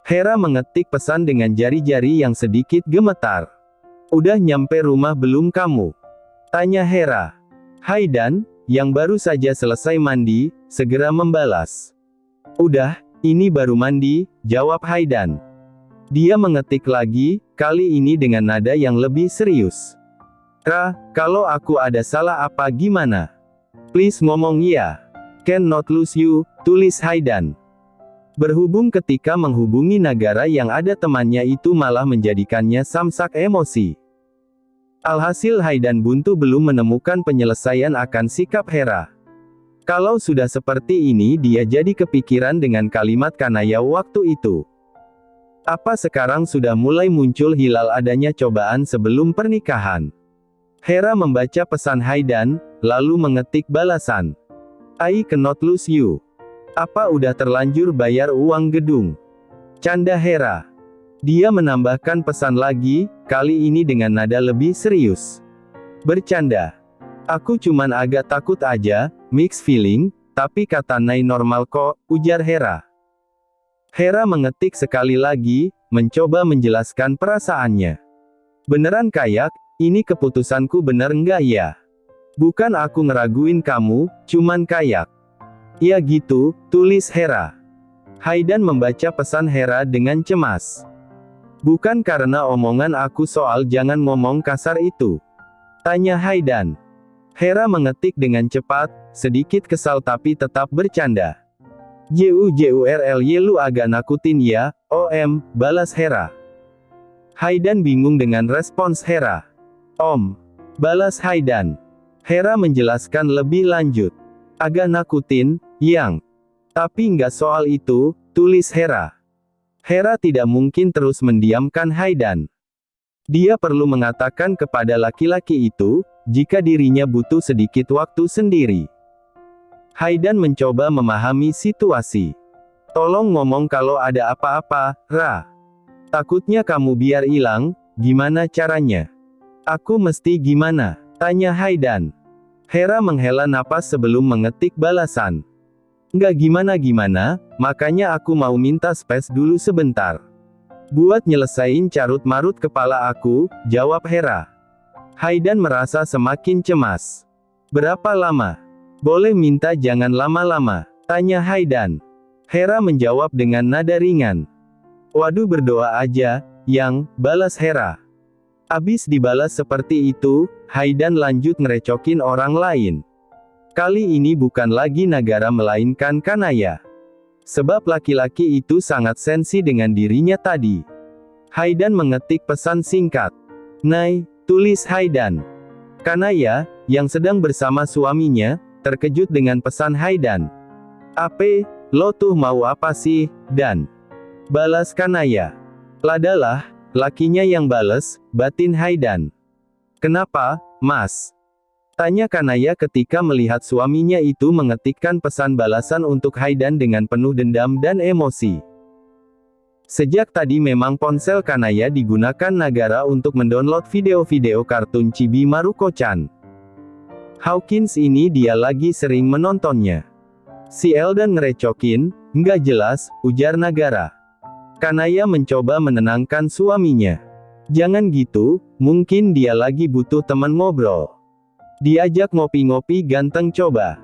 Hera mengetik pesan dengan jari-jari yang sedikit gemetar. Udah nyampe rumah belum kamu? Tanya Hera. Haidan, yang baru saja selesai mandi, segera membalas. Udah, ini baru mandi, jawab Haidan. Dia mengetik lagi, kali ini dengan nada yang lebih serius. Ra, kalau aku ada salah apa gimana? Please ngomong ya. Can not lose you, tulis Haidan. Berhubung ketika menghubungi Nagara yang ada temannya itu malah menjadikannya samsak emosi. Alhasil Haidan buntu belum menemukan penyelesaian akan sikap Hera. Kalau sudah seperti ini dia jadi kepikiran dengan kalimat Kanaya waktu itu. Apa sekarang sudah mulai muncul hilal adanya cobaan sebelum pernikahan? Hera membaca pesan Haidan, lalu mengetik balasan. I cannot lose you. Apa udah terlanjur bayar uang gedung? Canda Hera. Dia menambahkan pesan lagi, kali ini dengan nada lebih serius. Bercanda. Aku cuman agak takut aja, mixed feeling, tapi kata Nay normal kok, ujar Hera. Hera mengetik sekali lagi, mencoba menjelaskan perasaannya. Beneran kayak, ini keputusanku bener nggak ya? Bukan aku ngeraguin kamu, cuman kayak. Ya gitu, tulis Hera. Haidan membaca pesan Hera dengan cemas. Bukan karena omongan aku soal jangan ngomong kasar itu. Tanya Haidan. Hera mengetik dengan cepat, sedikit kesal tapi tetap bercanda. JUJURLY lu agak nakutin ya, OM, balas Hera. Haidan bingung dengan respons Hera. Om, balas Haidan. Hera menjelaskan lebih lanjut. Agak nakutin, yang. Tapi nggak soal itu, tulis Hera. Hera tidak mungkin terus mendiamkan Haidan. Dia perlu mengatakan kepada laki-laki itu, jika dirinya butuh sedikit waktu sendiri. Haidan mencoba memahami situasi. Tolong ngomong kalau ada apa-apa, Ra. Takutnya kamu biar hilang, gimana caranya? Aku mesti gimana? Tanya Haidan. Hera menghela napas sebelum mengetik balasan. Nggak gimana-gimana, makanya aku mau minta space dulu sebentar. Buat nyelesain carut-marut kepala aku, jawab Hera. Haidan merasa semakin cemas. Berapa lama? Boleh minta jangan lama-lama, tanya Haidan. Hera menjawab dengan nada ringan. Waduh berdoa aja, yang, balas Hera. Abis dibalas seperti itu, Haidan lanjut ngerecokin orang lain. Kali ini bukan lagi Nagara melainkan Kanaya. Sebab laki-laki itu sangat sensi dengan dirinya tadi. Haidan mengetik pesan singkat. Nay, tulis Haidan. Kanaya, yang sedang bersama suaminya, terkejut dengan pesan Haidan. Ape, lo tuh mau apa sih, Dan? Balas Kanaya. Ladalah, lakinya yang bales, batin Haidan. Kenapa, Mas? Tanya Kanaya ketika melihat suaminya itu mengetikkan pesan balasan untuk Haidan dengan penuh dendam dan emosi. Sejak tadi memang ponsel Kanaya digunakan Nagara untuk mendownload video-video kartun Chibi Maruko-chan. Hawkins ini dia lagi sering menontonnya. Si Eldan ngerecokin, nggak jelas, ujar Nagara. Kanaya mencoba menenangkan suaminya. Jangan gitu, mungkin dia lagi butuh teman ngobrol. Diajak ngopi-ngopi ganteng coba.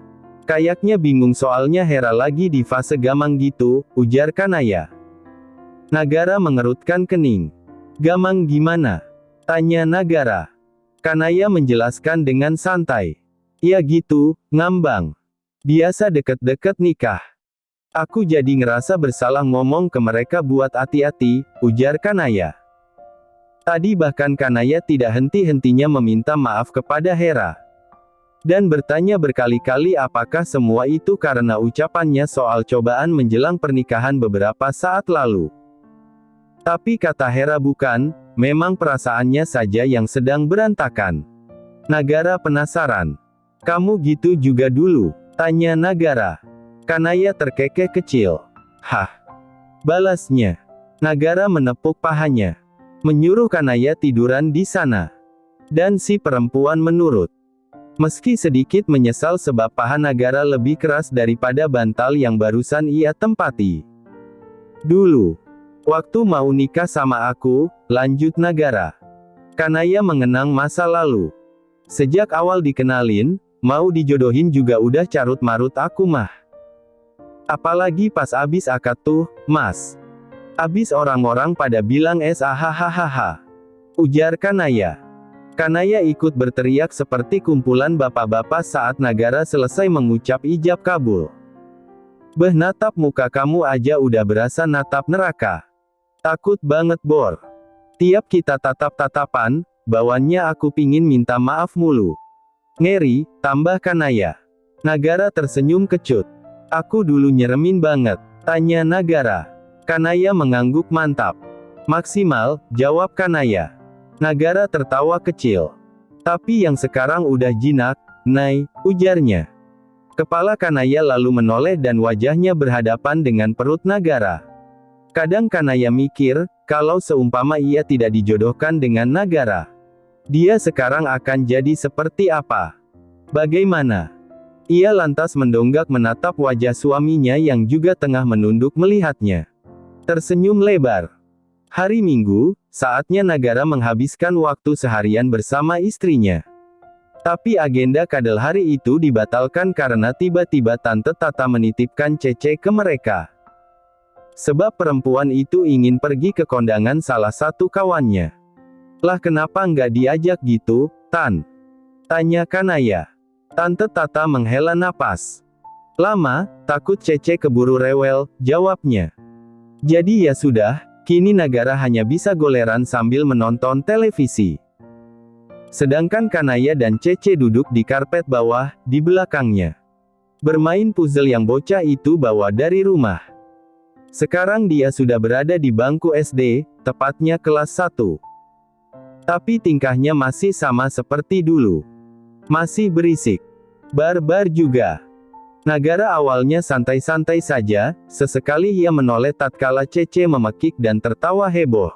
Kayaknya bingung soalnya Hera lagi di fase gamang gitu, ujar Kanaya. Nagara mengerutkan kening. Gamang gimana? Tanya Nagara. Kanaya menjelaskan dengan santai. Ya gitu, ngambang. Biasa deket-deket nikah. Aku jadi ngerasa bersalah ngomong ke mereka buat hati-hati, ujar Kanaya. Tadi bahkan Kanaya tidak henti-hentinya meminta maaf kepada Hera. Dan bertanya berkali-kali apakah semua itu karena ucapannya soal cobaan menjelang pernikahan beberapa saat lalu. Tapi kata Hera bukan, memang perasaannya saja yang sedang berantakan. Nagara penasaran. Kamu gitu juga dulu? Tanya Nagara. Kanaya terkekeh kecil. Hah? Balasnya. Nagara menepuk pahanya. Menyuruh Kanaya tiduran di sana. Dan si perempuan menurut. Meski sedikit menyesal sebab paha Nagara lebih keras daripada bantal yang barusan ia tempati. Dulu. Waktu mau nikah sama aku, lanjut Nagara. Kanaya mengenang masa lalu. Sejak awal dikenalin, mau dijodohin juga udah carut-marut aku mah. Apalagi pas abis akad tuh, Mas. Abis orang-orang pada bilang hahaha. Ujar Kanaya. Kanaya ikut berteriak seperti kumpulan bapak-bapak saat Nagara selesai mengucap ijab kabul. Beh, natap muka kamu aja udah berasa natap neraka. Takut banget Bor. Tiap kita tatap-tatapan, bawaannya aku pingin minta maaf mulu. Ngeri, tambah Kanaya. Nagara tersenyum kecut. Aku dulu nyeremin banget, tanya Nagara. Kanaya mengangguk mantap. Maksimal, jawab Kanaya. Nagara tertawa kecil. Tapi yang sekarang udah jinak, Nay, ujarnya. Kepala Kanaya lalu menoleh dan wajahnya berhadapan dengan perut Nagara. Kadang Kanaya mikir, kalau seumpama ia tidak dijodohkan dengan Nagara, dia sekarang akan jadi seperti apa? Bagaimana? Ia lantas mendonggak menatap wajah suaminya yang juga tengah menunduk melihatnya. Tersenyum lebar. Hari Minggu, saatnya Nagara menghabiskan waktu seharian bersama istrinya. Tapi agenda kadal hari itu dibatalkan karena tiba-tiba Tante Tata menitipkan Cece ke mereka. Sebab perempuan itu ingin pergi ke kondangan salah satu kawannya. Lah kenapa nggak diajak gitu, Tan? Tanya Kanaya. Tante Tata menghela napas. Lama, takut Cece keburu rewel, jawabnya. Jadi ya sudah, kini Nagara hanya bisa goleran sambil menonton televisi. Sedangkan Kanaya dan Cece duduk di karpet bawah, di belakangnya. Bermain puzzle yang bocah itu bawa dari rumah. Sekarang dia sudah berada di bangku SD, tepatnya kelas 1. Tapi tingkahnya masih sama seperti dulu. Masih berisik. Barbar juga. Nagara awalnya santai-santai saja, sesekali ia menoleh tatkala Cece memekik dan tertawa heboh.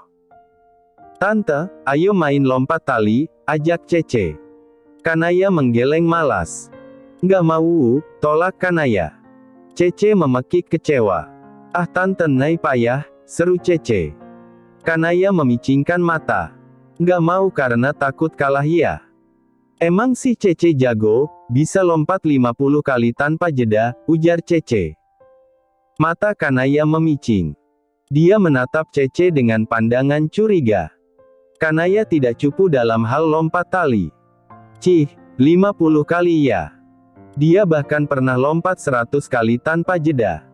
Tante, ayo main lompat tali, ajak Cece. Kanaya menggeleng malas. Nggak mau, tolak Kanaya. Cece memekik kecewa. Ah Tante Nay payah, seru Cece. Kanaya memicingkan mata. Nggak mau karena takut kalah ya. Emang si Cece jago, bisa lompat 50 kali tanpa jeda, ujar Cece. Mata Kanaya memicing. Dia menatap Cece dengan pandangan curiga. Kanaya tidak cupu dalam hal lompat tali. Cih, 50 kali ya. Dia bahkan pernah lompat 100 kali tanpa jeda.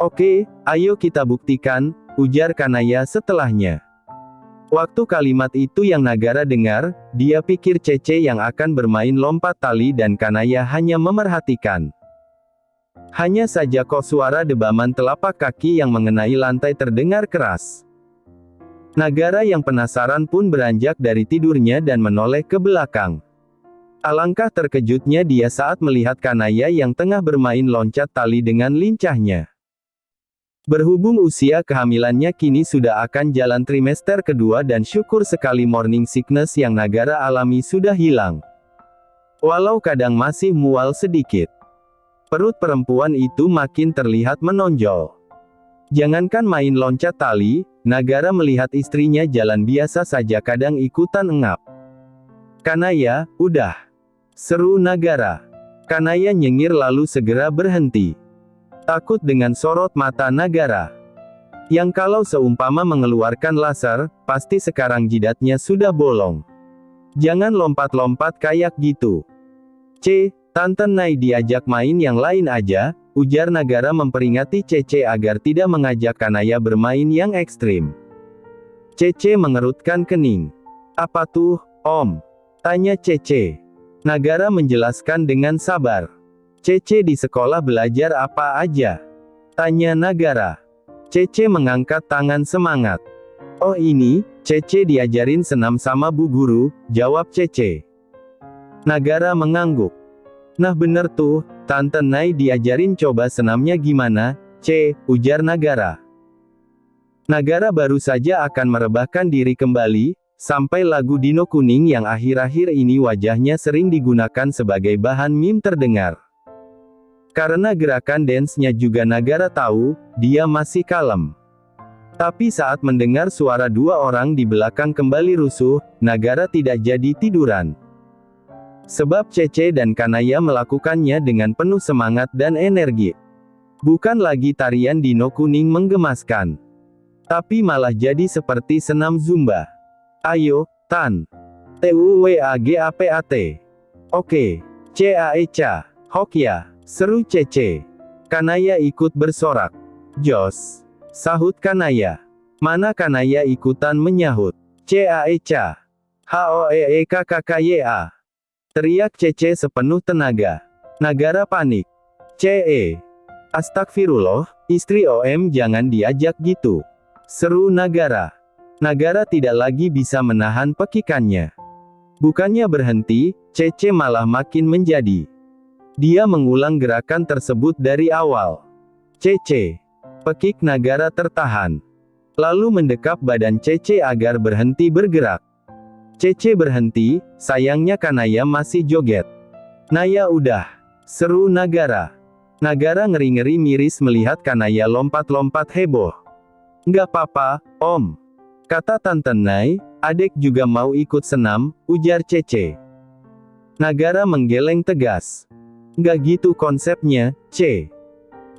Oke, ayo kita buktikan, ujar Kanaya setelahnya. Waktu kalimat itu yang Nagara dengar, dia pikir Cece yang akan bermain lompat tali dan Kanaya hanya memerhatikan. Hanya saja kok suara debaman telapak kaki yang mengenai lantai terdengar keras. Nagara yang penasaran pun beranjak dari tidurnya dan menoleh ke belakang. Alangkah terkejutnya dia saat melihat Kanaya yang tengah bermain loncat tali dengan lincahnya. Berhubung usia kehamilannya kini sudah akan jalan trimester kedua dan syukur sekali morning sickness yang Nagara alami sudah hilang. Walau kadang masih mual sedikit. Perut perempuan itu makin terlihat menonjol. Jangankan main loncat tali, Nagara melihat istrinya jalan biasa saja kadang ikutan engap. Kanaya, udah. Seru Nagara. Kanaya nyengir lalu segera berhenti. Takut dengan sorot mata Nagara. Yang kalau seumpama mengeluarkan laser, pasti sekarang jidatnya sudah bolong. Jangan lompat-lompat kayak gitu. Tante Nay diajak main yang lain aja, ujar Nagara memperingati Cece agar tidak mengajak Kanaya bermain yang ekstrim. Cece mengerutkan kening. Apa tuh, Om? Tanya Cece. Nagara menjelaskan dengan sabar. Cece di sekolah belajar apa aja? Tanya Nagara. Cece mengangkat tangan semangat. Oh ini, Cece diajarin senam sama bu guru, jawab Cece. Nagara mengangguk. Nah bener tuh, Tante Nay diajarin coba senamnya gimana, ujar Nagara. Nagara baru saja akan merebahkan diri kembali, sampai lagu Dino Kuning yang akhir-akhir ini wajahnya sering digunakan sebagai bahan meme terdengar. Karena gerakan dance-nya juga Nagara tahu, dia masih kalem. Tapi saat mendengar suara dua orang di belakang kembali rusuh, Nagara tidak jadi tiduran. Sebab Cece dan Kanaya melakukannya dengan penuh semangat dan energi. Bukan lagi tarian dino kuning menggemaskan. Tapi malah jadi seperti senam Zumba. Ayo, Tan. TUWAGAPAT. Oke. CAECA. Hokya. Seru Cece. Kanaya ikut bersorak. Jos. Sahut Kanaya. Mana Kanaya ikutan menyahut. CAECA. HOEEKKKYA. Teriak Cece sepenuh tenaga. Nagara panik. CE. Astagfirullah, istri OM jangan diajak gitu. Seru Nagara. Nagara tidak lagi bisa menahan pekikannya. Bukannya berhenti, Cece malah makin menjadi. Dia mengulang gerakan tersebut dari awal. Cece. Pekik Nagara tertahan. Lalu mendekap badan Cece agar berhenti bergerak. Cece berhenti, sayangnya Kanaya masih joget. Naya udah. Seru Nagara. Nagara ngeri-ngeri miris melihat Kanaya lompat-lompat heboh. Nggak apa-apa, Om. Kata Tante Nay, adek juga mau ikut senam, ujar Cece. Nagara menggeleng tegas. Nggak gitu konsepnya, C.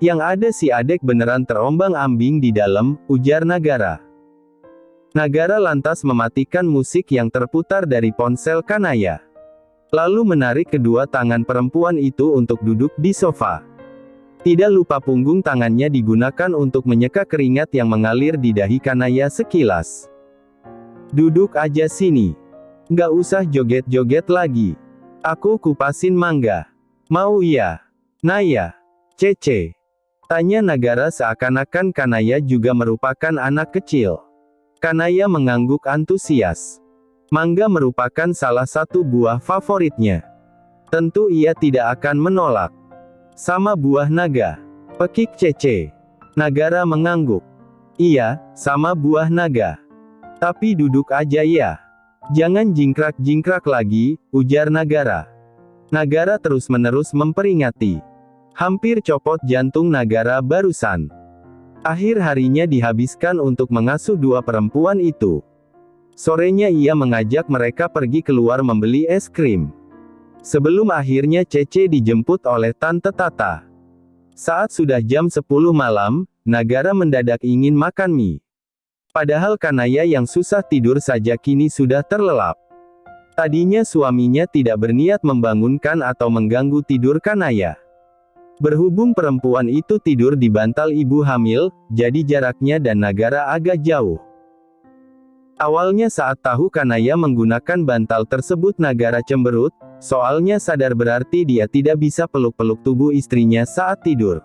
Yang ada si adek beneran terombang-ambing di dalam, ujar Nagara. Nagara lantas mematikan musik yang terputar dari ponsel Kanaya. Lalu menarik kedua tangan perempuan itu untuk duduk di sofa. Tidak lupa punggung tangannya digunakan untuk menyeka keringat yang mengalir di dahi Kanaya sekilas. Duduk aja sini. Nggak usah joget-joget lagi. Aku kupasin mangga. Mau ya? Naya. Cece. Tanya Nagara seakan-akan Kanaya juga merupakan anak kecil. Kanaya mengangguk antusias. Mangga merupakan salah satu buah favoritnya. Tentu ia tidak akan menolak. Sama buah naga. Pekik Cece. Nagara mengangguk. Iya, sama buah naga. Tapi duduk aja ya. Jangan jingkrak-jingkrak lagi, ujar Nagara. Nagara terus-menerus memperingati. Hampir copot jantung Nagara barusan. Akhir harinya dihabiskan untuk mengasuh dua perempuan itu. Sorenya ia mengajak mereka pergi keluar membeli es krim. Sebelum akhirnya Cece dijemput oleh Tante Tata. Saat sudah jam 10 malam, Nagara mendadak ingin makan mie. Padahal Kanaya yang susah tidur saja kini sudah terlelap. Tadinya suaminya tidak berniat membangunkan atau mengganggu tidur Kanaya. Berhubung perempuan itu tidur di bantal ibu hamil, jadi jaraknya dan Nagara agak jauh. Awalnya saat tahu Kanaya menggunakan bantal tersebut Nagara cemberut, soalnya sadar berarti dia tidak bisa peluk-peluk tubuh istrinya saat tidur.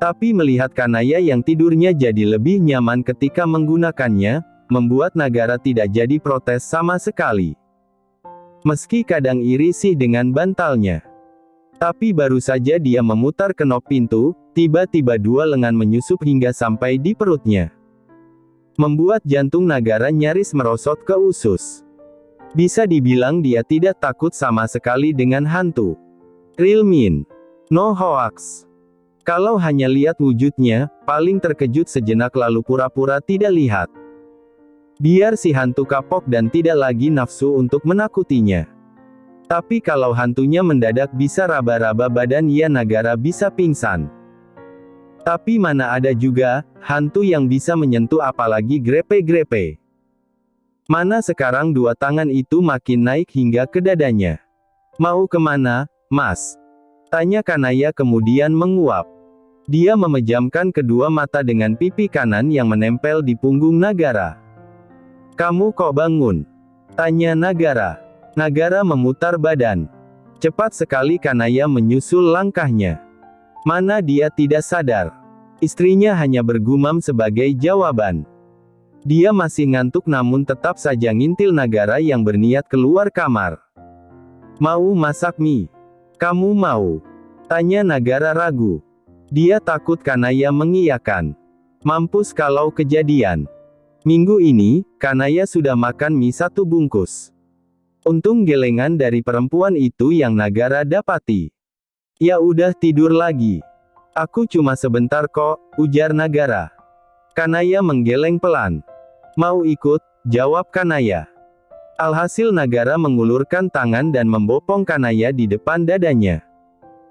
Tapi melihat Kanaya yang tidurnya jadi lebih nyaman ketika menggunakannya, membuat Nagara tidak jadi protes sama sekali. Meski kadang iri sih dengan bantalnya. Tapi baru saja dia memutar kenop pintu, tiba-tiba dua lengan menyusup hingga sampai di perutnya. Membuat jantung Nagara nyaris merosot ke usus. Bisa dibilang dia tidak takut sama sekali dengan hantu. Real mean. No hoax. Kalau hanya lihat wujudnya, paling terkejut sejenak lalu pura-pura tidak lihat. Biar si hantu kapok dan tidak lagi nafsu untuk menakutinya. Tapi kalau hantunya mendadak bisa raba-raba badan ya Nagara bisa pingsan. Tapi mana ada juga, hantu yang bisa menyentuh apalagi grepe-grepe. Mana sekarang dua tangan itu makin naik hingga ke dadanya. Mau kemana, Mas? Tanya Kanaya kemudian menguap. Dia memejamkan kedua mata dengan pipi kanan yang menempel di punggung Nagara. Kamu kok bangun? Tanya Nagara. Nagara memutar badan. Cepat sekali Kanaya menyusul langkahnya. Mana dia tidak sadar. Istrinya hanya bergumam sebagai jawaban. Dia masih ngantuk namun tetap saja ngintil Nagara yang berniat keluar kamar. Mau masak mie? Kamu mau? Tanya Nagara ragu. Dia takut Kanaya mengiyakan. Mampus kalau kejadian. Minggu ini, Kanaya sudah makan mie 1 bungkus. Untung gelengan dari perempuan itu yang Nagara dapati. Ya udah tidur lagi. Aku cuma sebentar kok, ujar Nagara. Kanaya menggeleng pelan. Mau ikut? Jawab Kanaya. Alhasil Nagara mengulurkan tangan dan membopong Kanaya di depan dadanya.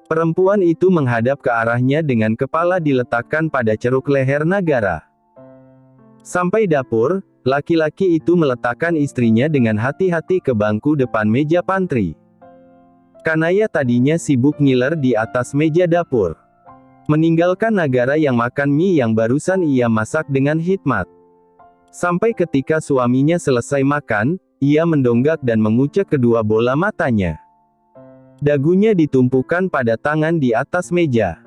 Perempuan itu menghadap ke arahnya dengan kepala diletakkan pada ceruk leher Nagara. Sampai dapur, laki-laki itu meletakkan istrinya dengan hati-hati ke bangku depan meja pantry. Kanaya tadinya sibuk ngiler di atas meja dapur. Meninggalkan Nagara yang makan mie yang barusan ia masak dengan hikmat. Sampai ketika suaminya selesai makan, ia mendonggak dan mengucek kedua bola matanya. Dagunya ditumpukan pada tangan di atas meja.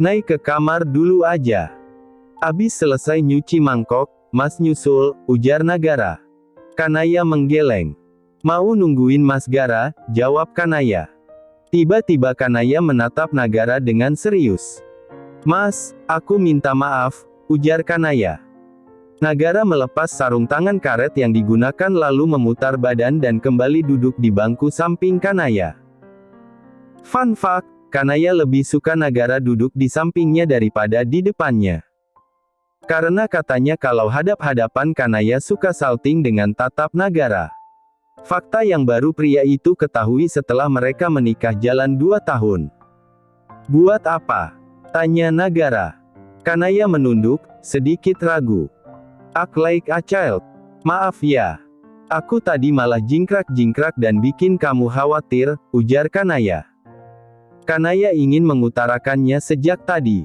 Naik ke kamar dulu aja. Abis selesai nyuci mangkok, Mas nyusul, ujar Nagara. Kanaya menggeleng. Mau nungguin Mas Gara, jawab Kanaya. Tiba-tiba Kanaya menatap Nagara dengan serius. Mas, aku minta maaf, ujar Kanaya. Nagara melepas sarung tangan karet yang digunakan lalu memutar badan dan kembali duduk di bangku samping Kanaya. Fun fact, Kanaya lebih suka Nagara duduk di sampingnya daripada di depannya. Karena katanya kalau hadap-hadapan Kanaya suka salting dengan tatap Nagara. Fakta yang baru pria itu ketahui setelah mereka menikah jalan 2 tahun. Buat apa? Tanya Nagara. Kanaya menunduk, sedikit ragu. Act like a child. Maaf ya. Aku tadi malah jingkrak-jingkrak dan bikin kamu khawatir, ujar Kanaya. Kanaya ingin mengutarakannya sejak tadi.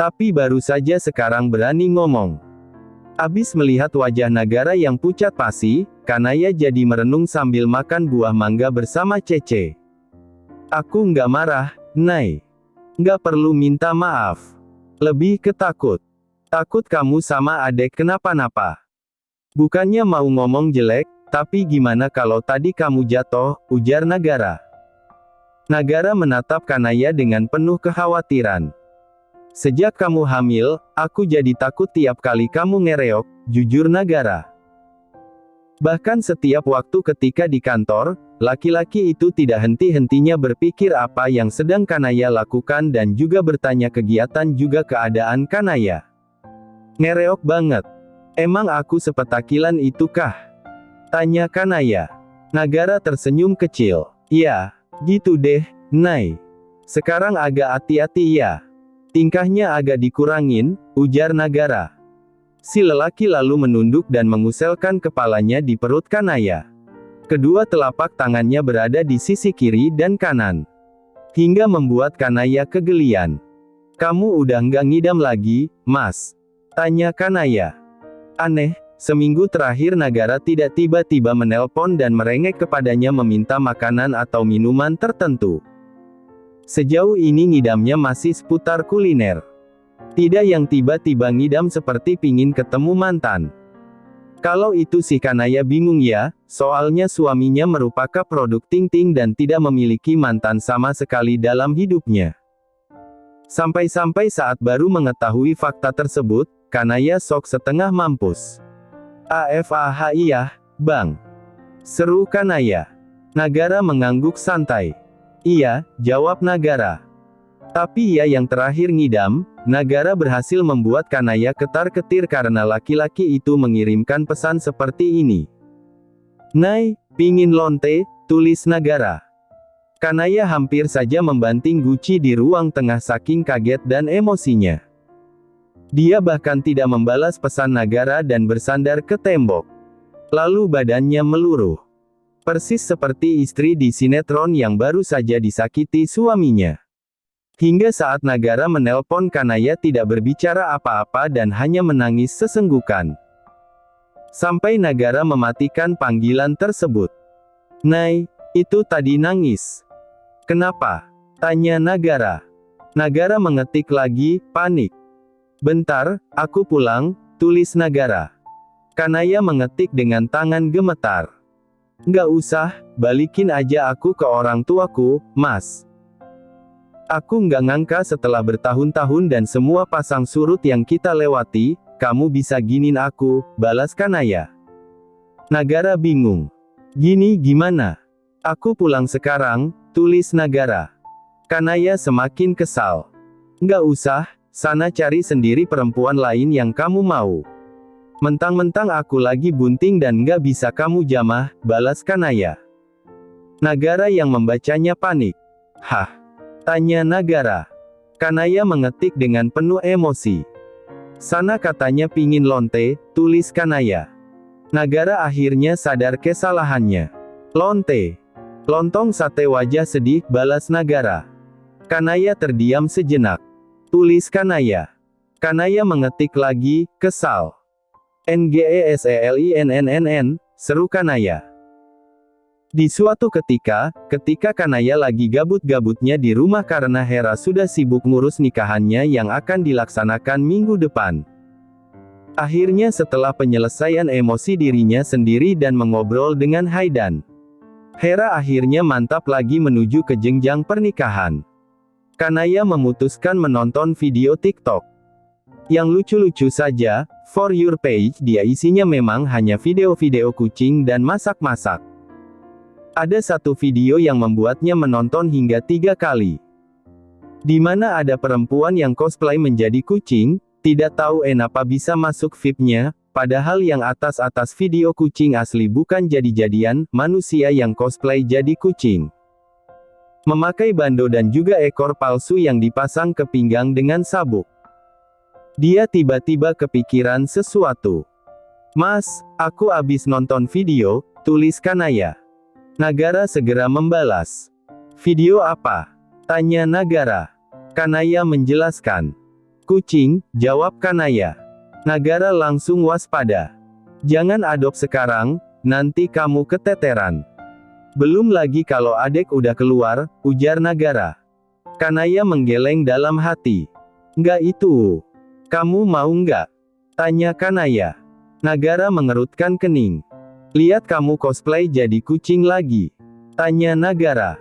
Tapi baru saja sekarang berani ngomong. Abis melihat wajah Nagara yang pucat pasi, Kanaya jadi merenung sambil makan buah mangga bersama Cece. Aku nggak marah, Nay. Nggak perlu minta maaf. Lebih ke takut. Takut kamu sama adek kenapa-napa. Bukannya mau ngomong jelek, tapi gimana kalau tadi kamu jatuh, ujar Nagara. Nagara menatap Kanaya dengan penuh kekhawatiran. Sejak kamu hamil, aku jadi takut tiap kali kamu ngereok, jujur Nagara. Bahkan setiap waktu ketika di kantor, laki-laki itu tidak henti-hentinya berpikir apa yang sedang Kanaya lakukan dan juga bertanya kegiatan juga keadaan Kanaya. Ngereok banget. Emang aku sepetakilan itu kah? Tanya Kanaya. Nagara tersenyum kecil. Ya, gitu deh, Nay. Sekarang agak hati-hati ya. Tingkahnya agak dikurangin, ujar Nagara. Si lelaki lalu menunduk dan menguselkan kepalanya di perut Kanaya. Kedua telapak tangannya berada di sisi kiri dan kanan. Hingga membuat Kanaya kegelian. Kamu udah nggak ngidam lagi, Mas? Tanya Kanaya. Aneh, seminggu terakhir Nagara tidak tiba-tiba menelpon dan merengek kepadanya meminta makanan atau minuman tertentu. Sejauh ini ngidamnya masih seputar kuliner. Tidak yang tiba-tiba ngidam seperti pingin ketemu mantan. Kalau itu sih Kanaya bingung ya, soalnya suaminya merupakan produk ting-ting dan tidak memiliki mantan sama sekali dalam hidupnya. Sampai-sampai saat baru mengetahui fakta tersebut, Kanaya sok setengah mampus. Iya, Bang. Seru Kanaya. Nagara mengangguk santai. Iya, jawab Nagara. Tapi ya yang terakhir ngidam, Nagara berhasil membuat Kanaya ketar-ketir karena laki-laki itu mengirimkan pesan seperti ini. Nay, pingin lonte, tulis Nagara. Kanaya hampir saja membanting guci di ruang tengah saking kaget dan emosinya. Dia bahkan tidak membalas pesan Nagara dan bersandar ke tembok. Lalu badannya meluruh. Persis seperti istri di sinetron yang baru saja disakiti suaminya. Hingga saat Nagara menelpon Kanaya tidak berbicara apa-apa dan hanya menangis sesenggukan. Sampai Nagara mematikan panggilan tersebut. Nay, itu tadi nangis. Kenapa? Tanya Nagara. Nagara mengetik lagi, panik. Bentar, aku pulang, tulis Nagara. Kanaya mengetik dengan tangan gemetar. Nggak usah, balikin aja aku ke orang tuaku, Mas. Aku nggak ngangka setelah bertahun-tahun dan semua pasang surut yang kita lewati, kamu bisa giniin aku, balas Kanaya. Nagara bingung. Gini gimana? Aku pulang sekarang, tulis Nagara. Kanaya semakin kesal. Nggak usah, sana cari sendiri perempuan lain yang kamu mau. Mentang-mentang aku lagi bunting dan nggak bisa kamu jamah, balas Kanaya. Nagara yang membacanya panik. Hah? Tanya Nagara. Kanaya mengetik dengan penuh emosi. Sana katanya pingin lonte, tulis Kanaya. Nagara akhirnya sadar kesalahannya. Lonte. Lontong sate wajah sedih, balas Nagara. Kanaya terdiam sejenak. Tulis Kanaya. Kanaya mengetik lagi, kesal. NGESELINNNN, seru Kanaya. Di suatu ketika Kanaya lagi gabut-gabutnya di rumah karena Hera sudah sibuk ngurus nikahannya yang akan dilaksanakan minggu depan. Akhirnya setelah penyelesaian emosi dirinya sendiri dan mengobrol dengan Haidan, Hera akhirnya mantap lagi menuju ke jenjang pernikahan. Kanaya memutuskan menonton video TikTok yang lucu-lucu saja. For your page dia isinya memang hanya video-video kucing dan masak-masak. Ada satu video yang membuatnya menonton hingga 3 kali. Di mana ada perempuan yang cosplay menjadi kucing, tidak tahu kenapa bisa masuk VIP-nya, padahal yang atas-atas video kucing asli bukan jadi-jadian, manusia yang cosplay jadi kucing. Memakai bando dan juga ekor palsu yang dipasang ke pinggang dengan sabuk. Dia tiba-tiba kepikiran sesuatu. Mas, aku abis nonton video, tulis Kanaya. Nagara segera membalas. Video apa? Tanya Nagara. Kanaya menjelaskan. Kucing, jawab Kanaya. Nagara langsung waspada. Jangan adop sekarang, nanti kamu keteteran. Belum lagi kalau adek udah keluar, ujar Nagara. Kanaya menggeleng dalam hati. Nggak itu. Kamu mau nggak? Tanya Kanaya. Nagara mengerutkan kening. Lihat kamu cosplay jadi kucing lagi. Tanya Nagara.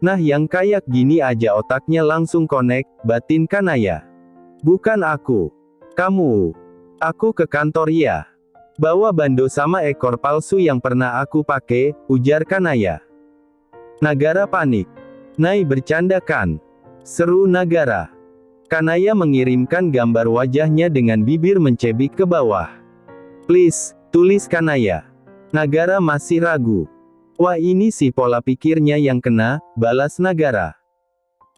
Nah yang kayak gini aja otaknya langsung connect, batin Kanaya. Bukan aku. Kamu. Aku ke kantor ya. Bawa bando sama ekor palsu yang pernah aku pakai, ujar Kanaya. Nagara panik. Nai bercanda kan? Seru Nagara. Kanaya mengirimkan gambar wajahnya dengan bibir mencebik ke bawah. Please, tulis Kanaya. Nagara masih ragu. Wah ini sih pola pikirnya yang kena, balas Nagara.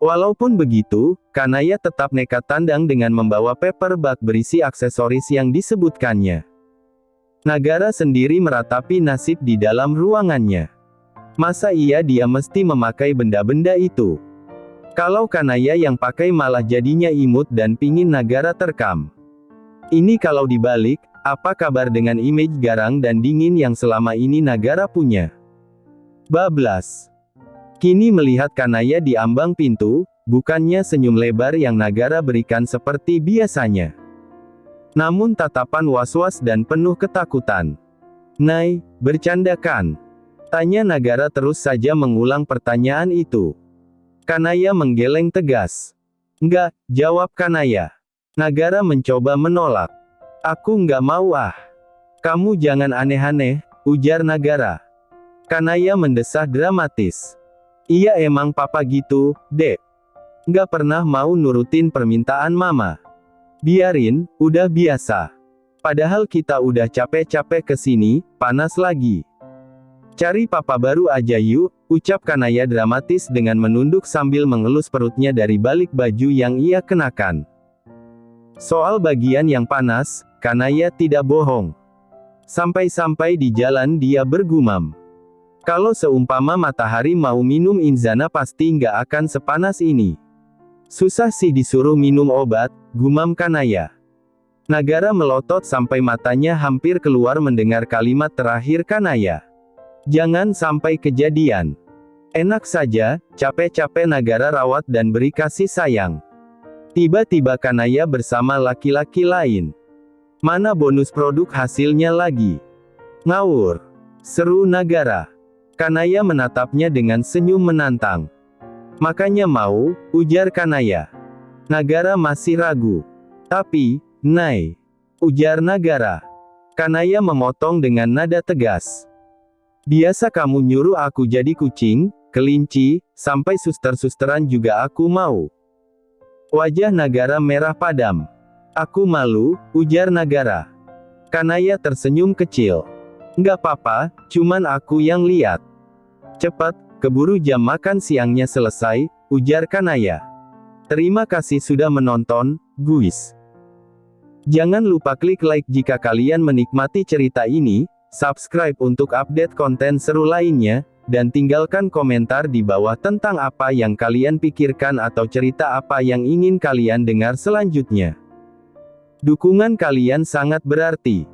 Walaupun begitu, Kanaya tetap nekat tandang dengan membawa paper bag berisi aksesoris yang disebutkannya. Nagara sendiri meratapi nasib di dalam ruangannya. Masa iya dia mesti memakai benda-benda itu? Kalau Kanaya yang pakai malah jadinya imut dan pingin Nagara terkam. Ini kalau dibalik, apa kabar dengan image garang dan dingin yang selama ini Nagara punya? Bablas. Kini melihat Kanaya di ambang pintu, bukannya senyum lebar yang Nagara berikan seperti biasanya. Namun tatapan was-was dan penuh ketakutan. Nai, bercanda kan? Tanya Nagara terus saja mengulang pertanyaan itu. Kanaya menggeleng tegas. Enggak, jawab Kanaya. Nagara mencoba menolak. Aku nggak mau ah. Kamu jangan aneh-aneh, ujar Nagara. Kanaya mendesah dramatis. Iya emang papa gitu, Dek. Nggak pernah mau nurutin permintaan mama. Biarin, udah biasa. Padahal kita udah capek-capek kesini, panas lagi. Cari papa baru aja yuk, ucap Kanaya dramatis dengan menunduk sambil mengelus perutnya dari balik baju yang ia kenakan. Soal bagian yang panas, Kanaya tidak bohong. Sampai-sampai di jalan dia bergumam. Kalau seumpama matahari mau minum Inzana pasti nggak akan sepanas ini. Susah sih disuruh minum obat, gumam Kanaya. Nagara melotot sampai matanya hampir keluar mendengar kalimat terakhir Kanaya. Jangan sampai kejadian. Enak saja, capek-capek Nagara rawat dan beri kasih sayang. Tiba-tiba Kanaya bersama laki-laki lain. Mana bonus produk hasilnya lagi? Ngawur. Seru Nagara. Kanaya menatapnya dengan senyum menantang. Makanya mau, ujar Kanaya. Nagara masih ragu. Tapi, Nai, ujar Nagara. Kanaya memotong dengan nada tegas. Biasa kamu nyuruh aku jadi kucing, kelinci, sampai suster-susteran juga aku mau. Wajah Nagara merah padam. Aku malu, ujar Nagara. Kanaya tersenyum kecil. Nggak apa-apa, cuman aku yang lihat. Cepat, keburu jam makan siangnya selesai, ujar Kanaya. Terima kasih sudah menonton, guys. Jangan lupa klik like jika kalian menikmati cerita ini, subscribe untuk update konten seru lainnya, dan tinggalkan komentar di bawah tentang apa yang kalian pikirkan atau cerita apa yang ingin kalian dengar selanjutnya. Dukungan kalian sangat berarti.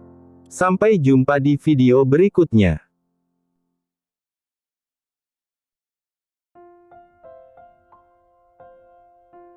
Sampai jumpa di video berikutnya.